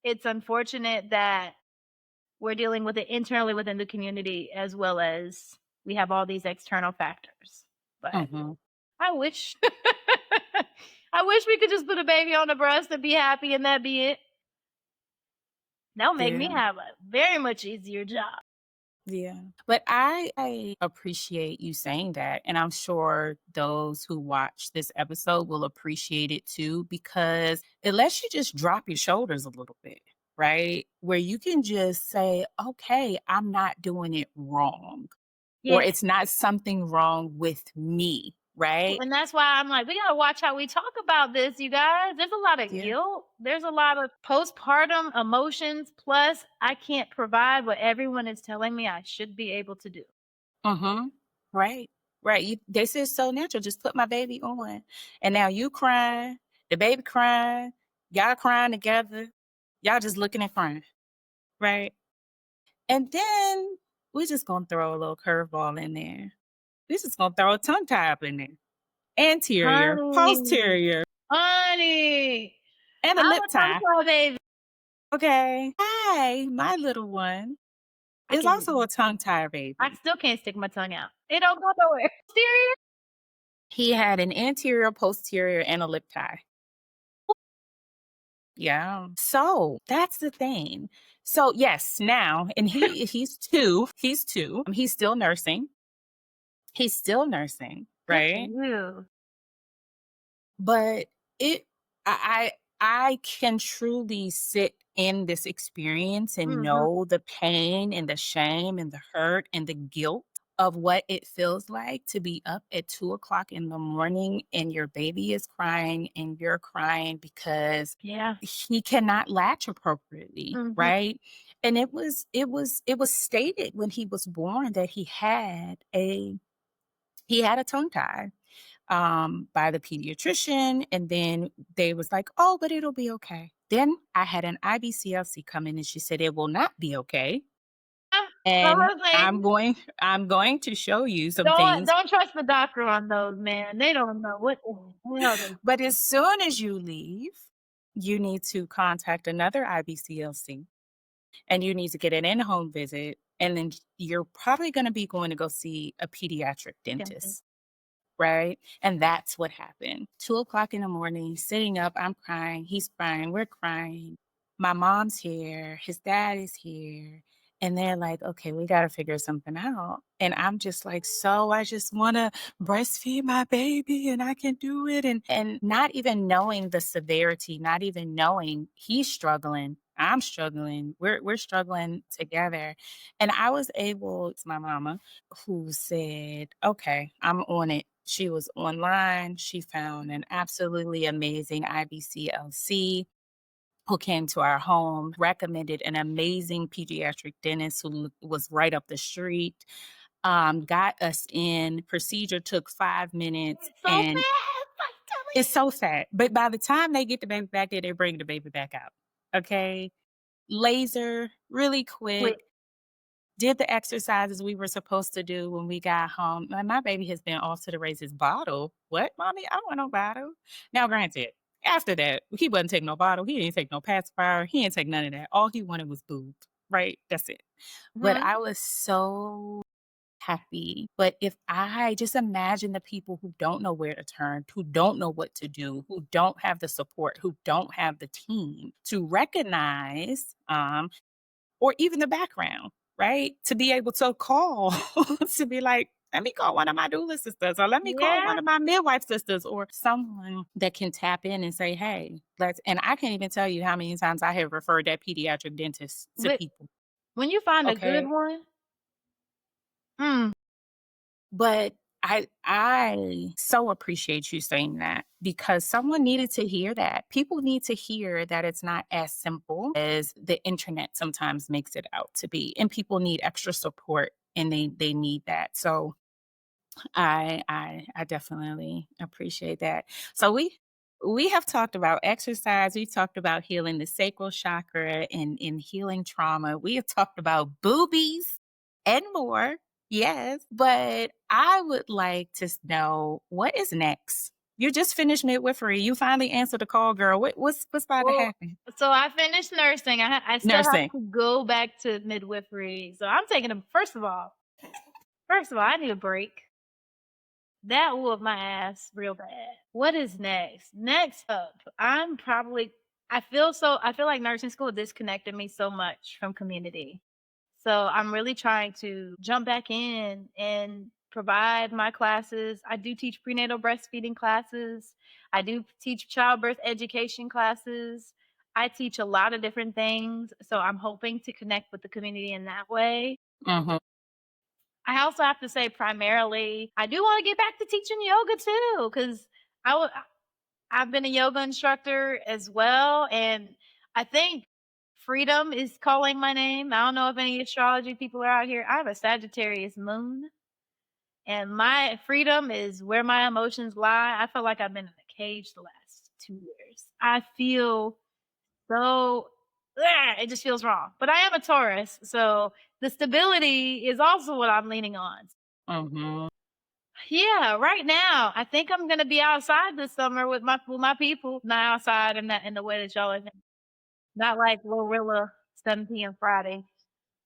[SPEAKER 2] it's unfortunate that we're dealing with it internally within the community as well as we have all these external factors. But
[SPEAKER 1] Mhm.
[SPEAKER 2] I wish I wish we could just put a baby on the breast and be happy and that be it. That'll make me
[SPEAKER 1] Yeah.
[SPEAKER 2] have a very much easier job.
[SPEAKER 1] Yeah. But I appreciate you saying that. And I'm sure those who watch this episode will appreciate it too, because it lets you just drop your shoulders a little bit, right? Where you can just say, okay, I'm not doing it wrong, or
[SPEAKER 2] Yeah.
[SPEAKER 1] it's not something wrong with me, right?
[SPEAKER 2] And that's why I'm like, we gotta watch how we talk about this, you guys. There's a lot of
[SPEAKER 1] Yeah.
[SPEAKER 2] guilt. There's a lot of postpartum emotions. Plus, I can't provide what everyone is telling me I should be able to do.
[SPEAKER 1] Mhm. Right. Right. This is so natural. Just put my baby on. And now you crying, the baby crying, y'all crying together. Y'all just looking and crying. Right. And then we're just gonna throw a little curveball in there. We're just gonna throw a tongue tie up in there. Anterior,
[SPEAKER 2] Honey,
[SPEAKER 1] posterior,
[SPEAKER 2] honey,
[SPEAKER 1] and a
[SPEAKER 2] I'm
[SPEAKER 1] lip
[SPEAKER 2] a tongue
[SPEAKER 1] tie.
[SPEAKER 2] tie baby.
[SPEAKER 1] Okay. Hi, my little one
[SPEAKER 2] I
[SPEAKER 1] is
[SPEAKER 2] can do
[SPEAKER 1] also
[SPEAKER 2] that.
[SPEAKER 1] a tongue tie
[SPEAKER 2] I
[SPEAKER 1] baby.
[SPEAKER 2] still can't stick my tongue out. It don't go nowhere. Serious?
[SPEAKER 1] He had an anterior, posterior, and a lip tie. Yeah. So that's the thing. So yes, now, and he's 2. He's 2. He's still nursing. He's still nursing,
[SPEAKER 2] Good for
[SPEAKER 1] right?
[SPEAKER 2] you.
[SPEAKER 1] But it I can truly sit in this experience and
[SPEAKER 2] Mhm.
[SPEAKER 1] know the pain and the shame and the hurt and the guilt of what it feels like to be up at 2 o'clock in the morning and your baby is crying and you're crying because
[SPEAKER 2] Yeah.
[SPEAKER 1] he cannot latch appropriately,
[SPEAKER 2] Mhm.
[SPEAKER 1] right? And it was stated when he was born that he had a tongue tie by the pediatrician. And then they was like, oh, but it'll be okay. Then I had an IBCLC come in and she said, it will not be okay.
[SPEAKER 2] Ah,
[SPEAKER 1] And
[SPEAKER 2] those ladies.
[SPEAKER 1] I'm going to show you some
[SPEAKER 2] Don't
[SPEAKER 1] things.
[SPEAKER 2] don't trust the doctor on those, man. They don't know what the hell they
[SPEAKER 1] But as soon as you leave, you need to contact another IBCLC and you need to get an in-home visit. And then you're probably going to be going to go see a pediatric
[SPEAKER 2] thinking.
[SPEAKER 1] dentist. Right? And that's what happened. 2 o'clock in the morning, sitting up, I'm crying, he's crying, we're crying. My mom's here, his dad is here. And they're like, okay, we got to figure something out. And I'm just like, so I just want to breastfeed my baby and I can do it. And not even knowing the severity, not even knowing he's struggling, I'm struggling, we're struggling together. And I was able, it's my mama who said, okay, I'm on it. She was online. She found an absolutely amazing IBCLC. who came to our home, recommended an amazing pediatric dentist who was right up the street, got us in. Procedure took 5 minutes,
[SPEAKER 2] It's so
[SPEAKER 1] and
[SPEAKER 2] fast, I'm telling
[SPEAKER 1] it's so sad. But by the time they get the baby back there, they bring the baby back out. Okay. Laser, really
[SPEAKER 2] you.
[SPEAKER 1] quick. Did the exercises we were supposed to do when we got home. My baby has been off to the races. Bottle? What, mommy? I don't want no bottle. Now, granted, after that, he wasn't taking no bottle. He didn't take no pacifier. He didn't take none of that. All he wanted was boob. Right? That's it. But
[SPEAKER 2] Mhm.
[SPEAKER 1] I was so happy. But if I just imagine the people who don't know where to turn, who don't know what to do, who don't have the support, who don't have the team to recognize, or even the background, right? To be able to call, to be like, let me call one of my doula sisters, or let me call
[SPEAKER 2] Yeah,
[SPEAKER 1] one of my midwife sisters, or someone that can tap in and say, hey, let's, and I can't even tell you how many times I have referred that pediatric dentist to
[SPEAKER 2] but
[SPEAKER 1] people.
[SPEAKER 2] when you find a good
[SPEAKER 1] Okay.
[SPEAKER 2] one, mm,
[SPEAKER 1] But I so appreciate you saying that because someone needed to hear that. People need to hear that it's not as simple as the internet sometimes makes it out to be. And people need extra support and they need that. So I definitely appreciate that. So we have talked about exercise, we talked about healing the sacral chakra and healing trauma. We have talked about boobies and more. Yes, but I would like to know what is next. You just finished midwifery. You finally answered the call, girl. What's about to
[SPEAKER 2] well,
[SPEAKER 1] happen?
[SPEAKER 2] so I finished nursing. I still have
[SPEAKER 1] Nursing.
[SPEAKER 2] to go back to midwifery. So I'm taking a first of all, I need a break. That whooped my ass real bad. What is next? Next up, I feel like nursing school disconnected me so much from community. So I'm really trying to jump back in and provide my classes. I do teach prenatal breastfeeding classes. I do teach childbirth education classes. I teach a lot of different things. So I'm hoping to connect with the community in that way.
[SPEAKER 1] Mhm.
[SPEAKER 2] I also have to say primarily, I do want to get back to teaching yoga too, because I've been a yoga instructor as well. And I think freedom is calling my name. I don't know if any astrology people are out here. I have a Sagittarius moon, and my freedom is where my emotions lie. I feel like I've been in a cage the last 2 years. I feel so, it just feels wrong. But I am a Taurus, so the stability is also what I'm leaning on.
[SPEAKER 1] Mhm.
[SPEAKER 2] Yeah, right now, I think I'm gonna be outside this summer with my people. Not outside in the way that y'all are thinking. Not like Glorilla 7 PM Friday.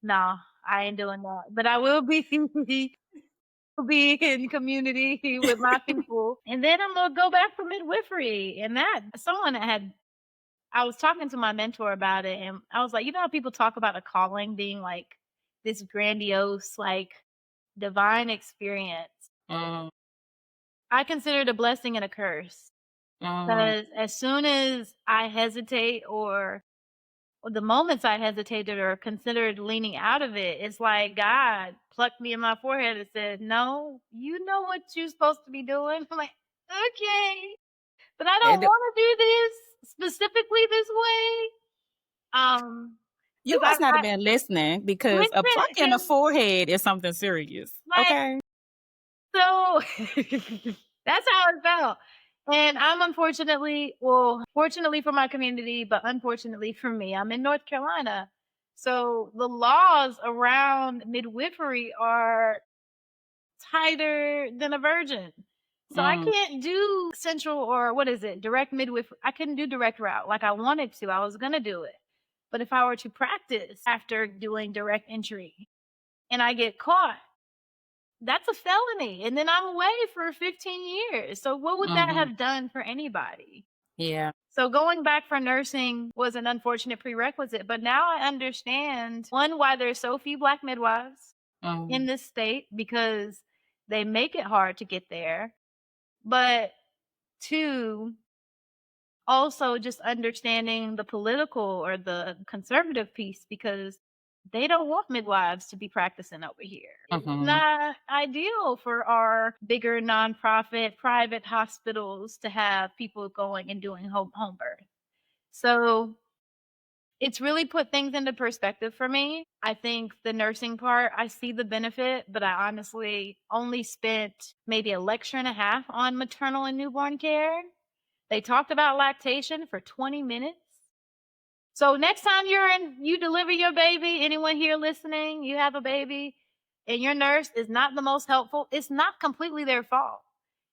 [SPEAKER 2] No, I ain't doing that. But I will be will be in community with my people. And then I'm gonna go back for midwifery. And that someone had I was talking to my mentor about it, and I was like, you know how people talk about a calling being like this grandiose, like divine experience.
[SPEAKER 1] Mm,
[SPEAKER 2] I consider it a blessing and a curse.
[SPEAKER 1] mm.
[SPEAKER 2] Because as soon as I hesitate or the moments I hesitated or considered leaning out of it, it's like God plucked me in my forehead and said, "No, you know what you're supposed to be doing." I'm like, "Okay, but I don't
[SPEAKER 1] And
[SPEAKER 2] want to do this specifically this way."
[SPEAKER 1] you
[SPEAKER 2] Because
[SPEAKER 1] must not have
[SPEAKER 2] I
[SPEAKER 1] been listening because a pluck
[SPEAKER 2] listen,
[SPEAKER 1] in the
[SPEAKER 2] 'cause,
[SPEAKER 1] forehead is something serious.
[SPEAKER 2] like,
[SPEAKER 1] Okay.
[SPEAKER 2] so that's how it felt. And I'm fortunately for my community, but unfortunately for me, I'm in North Carolina. So the laws around midwifery are tighter than a virgin. So I
[SPEAKER 1] Mm,
[SPEAKER 2] can't do central or what is it, direct midwifery. I couldn't do direct route like I wanted to. I was going to do it. But if I were to practice after doing direct entry and I get caught, that's a felony, and then I'm away for 15 years. So what would that
[SPEAKER 1] mhm.
[SPEAKER 2] have done for anybody?
[SPEAKER 1] Yeah.
[SPEAKER 2] So going back for nursing was an unfortunate prerequisite, but now I understand one why there's so few black midwives in
[SPEAKER 1] Mm,
[SPEAKER 2] this state because they make it hard to get there. But two, also just understanding the political or the conservative piece because they don't want midwives to be practicing over here. It's
[SPEAKER 1] mhm,
[SPEAKER 2] not ideal for our bigger nonprofit private hospitals to have people going and doing home birth. So It's really put things into perspective for me. I think the nursing part, I see the benefit, but I honestly only spent maybe a lecture and a half on maternal and newborn care. They talked about lactation for 20 minutes. So next time you deliver your baby, anyone here listening, you have a baby and your nurse is not the most helpful, it's not completely their fault.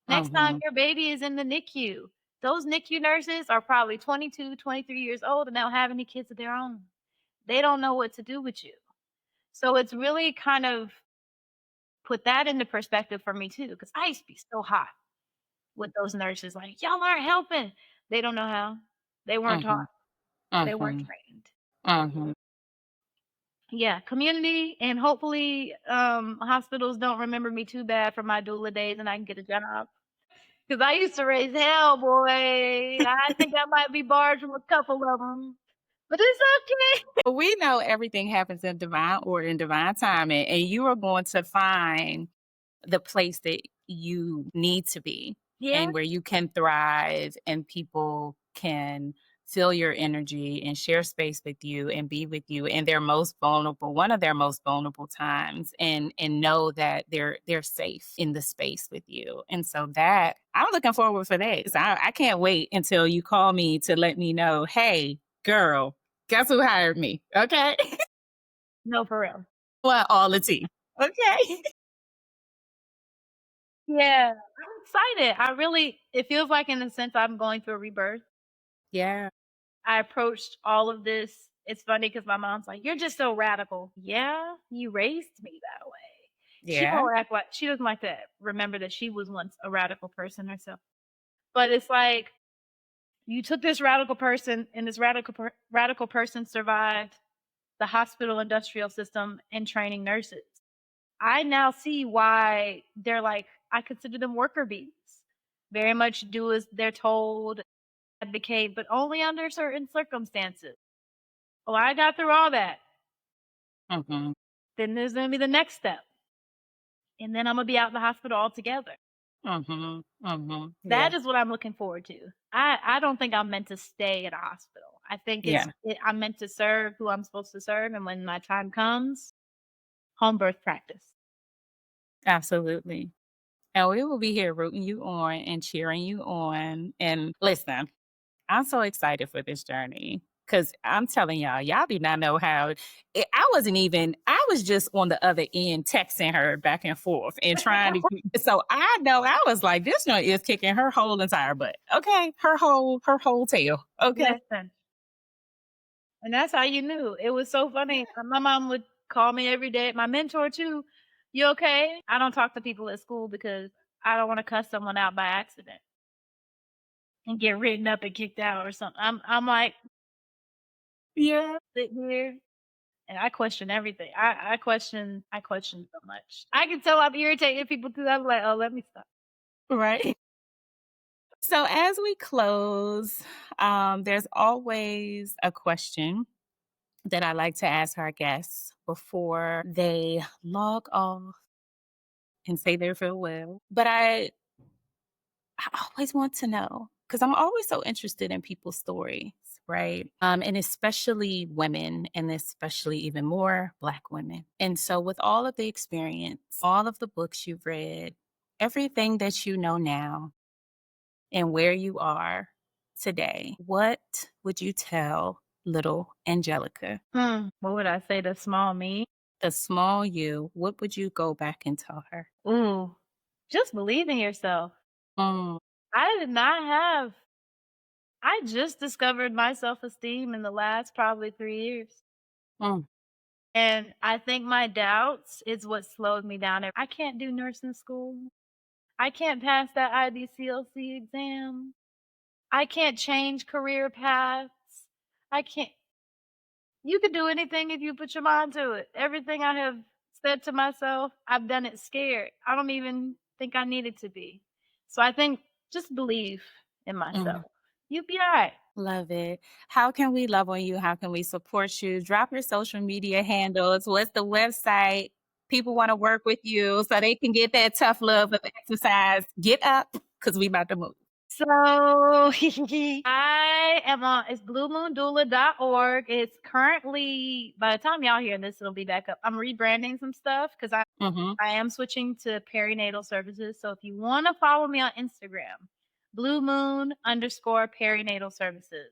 [SPEAKER 2] Next time
[SPEAKER 1] Mhm.
[SPEAKER 2] your baby is in the NICU, those NICU nurses are probably 22, 23 years old and they don't have any kids of their own. They don't know what to do with you. So it's really kind of put that into perspective for me too, because I used to be so hot with those nurses, like, y'all aren't helping. They don't know how. They weren't taught.
[SPEAKER 1] Mhm.
[SPEAKER 2] They weren't
[SPEAKER 1] Mhm.
[SPEAKER 2] trained.
[SPEAKER 1] Mhm.
[SPEAKER 2] Yeah, community and hopefully, hospitals don't remember me too bad from my doula days and I can get a job. Cause I used to raise hell, boy. I think I might be barred from a couple of them, but it's okay.
[SPEAKER 1] We know everything happens in divine order and divine timing, and you are going to find the place that you need to be
[SPEAKER 2] Yeah,
[SPEAKER 1] and where you can thrive and people can feel your energy and share space with you and be with you in their most vulnerable one of their most vulnerable times and know that they're safe in the space with you. And so that I'm looking forward for that. So I can't wait until you call me to let me know, hey girl, guess who hired me? Okay.
[SPEAKER 2] no, for real.
[SPEAKER 1] Well, all the tea. Okay.
[SPEAKER 2] Yeah, I'm excited. I really it feels like in a sense I'm going through a rebirth.
[SPEAKER 1] Yeah.
[SPEAKER 2] I approached all of this. It's funny because my mom's like, "You're just so radical." Yeah, you raised me that way. She
[SPEAKER 1] Yeah.
[SPEAKER 2] won't act like she doesn't like to remember that she was once a radical person herself. But it's like you took this radical person, and this radical person survived the hospital industrial system and training nurses. I now see why they're like I consider them worker bees. Very much do as they're told, advocate, but only under certain circumstances. Well, I got through all that.
[SPEAKER 1] Mhm.
[SPEAKER 2] Then there's gonna be the next step. And then I'm gonna be out of the hospital altogether.
[SPEAKER 1] Mhm, mhm. Yeah,
[SPEAKER 2] That is what I'm looking forward to. I don't think I'm meant to stay in a hospital. I think
[SPEAKER 1] yeah,
[SPEAKER 2] I'm meant to serve who I'm supposed to serve, and when my time comes, home birth practice.
[SPEAKER 1] absolutely. And we will be here rooting you on and cheering you on. And listen, I'm so excited for this journey because I'm telling y'all, y'all do not know how. I wasn't even. I was just on the other end texting her back and forth and trying to. So I know I was like, this one is kicking her whole entire butt. Okay, her whole tail. Okay.
[SPEAKER 2] Listen, and that's how you knew. It was so funny. My mom would call me every day. My mentor too. You okay? I don't talk to people at school because I don't want to cuss someone out by accident and get written up and kicked out or something. I'm like
[SPEAKER 1] Yeah.
[SPEAKER 2] sitting here and I question everything. I question so much. I can tell I'm irritating people too. I'm like, oh, let me stop.
[SPEAKER 1] Right. So as we close, there's always a question that I like to ask our guests before they log off and say their farewell. But I always want to know because I'm always so interested in people's stories, right? And especially women, and especially even more Black women. And so, with all of the experience, all of the books you've read, everything that you know now, and where you are today, what would you tell little Angelica?
[SPEAKER 2] What would I say to small me?
[SPEAKER 1] The small you, what would you go back and tell her?
[SPEAKER 2] Ooh, just believe in yourself.
[SPEAKER 1] Mm,
[SPEAKER 2] I did not have I just discovered my self-esteem in the last probably 3 years.
[SPEAKER 1] mm,
[SPEAKER 2] And I think my doubts is what slowed me down. I can't do nursing school. I can't pass that IBCLC exam. I can't change career paths. I can't You can do anything if you put your mind to it. Everything I have said to myself, I've done it scared. I don't even think I needed to be. So I think just believe in myself.
[SPEAKER 1] mm.
[SPEAKER 2] You'll be all right.
[SPEAKER 1] Love it. How can we love on you? How can we support you? Drop your social media handles. What's the website? People want to work with you so they can get that tough love of exercise. Get up because we about to move.
[SPEAKER 2] So I am on it's bluemoondoula.org. It's currently by the time y'all hear this, it'll be back up. I'm rebranding some stuff because
[SPEAKER 1] Mhm.
[SPEAKER 2] I am switching to perinatal services. So if you want to follow me on Instagram, bluemoon_perinatal services.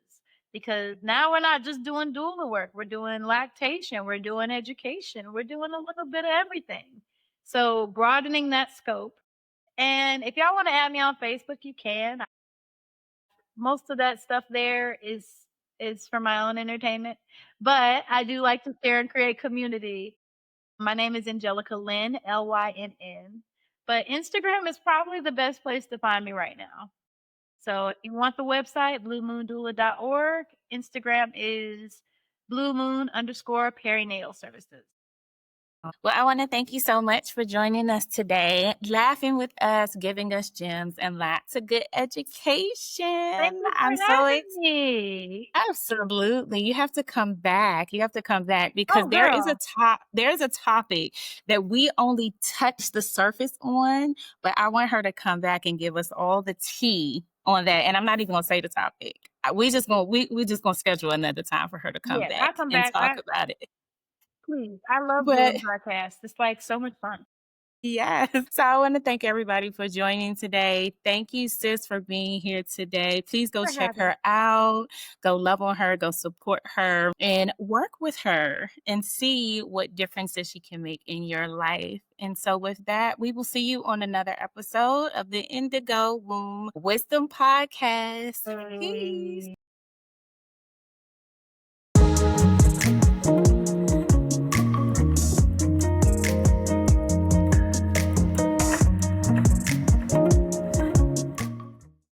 [SPEAKER 2] Because now we're not just doing doula work, we're doing lactation, we're doing education, we're doing a little bit of everything. So broadening that scope. And if y'all want to add me on Facebook, you can. Most of that stuff there is for my own entertainment, but I do like to share and create community. My name is Angelica Lynn, Lynn, but Instagram is probably the best place to find me right now. So if you want the website, bluemoondoula.org, Instagram is bluemoon_perinatal services.
[SPEAKER 1] Well, I want to thank you so much for joining us today, laughing with us, giving us gems and lots of good
[SPEAKER 2] Thank
[SPEAKER 1] education.
[SPEAKER 2] you for
[SPEAKER 1] I'm so
[SPEAKER 2] having
[SPEAKER 1] excited.
[SPEAKER 2] me.
[SPEAKER 1] Absolutely. You have to come back. You have to come back because
[SPEAKER 2] Oh, girl.
[SPEAKER 1] there's a topic that we only touched the surface on, but I want her to come back and give us all the tea on that. And I'm not even gonna say the topic. We just gonna schedule another time for her to come
[SPEAKER 2] Yes,
[SPEAKER 1] back
[SPEAKER 2] I'll come
[SPEAKER 1] and
[SPEAKER 2] back.
[SPEAKER 1] talk about it.
[SPEAKER 2] Please. I love
[SPEAKER 1] But
[SPEAKER 2] doing podcasts. It's like so much fun.
[SPEAKER 1] yes. So I want to thank everybody for joining today. Thank you, sis, for being here today. Please go
[SPEAKER 2] For
[SPEAKER 1] check
[SPEAKER 2] having me.
[SPEAKER 1] her out, go love on her, go support her, and work with her and see what differences she can make in your life. And so, with that, we will see you on another episode of the Indigo Womb Wisdom Podcast. Peace.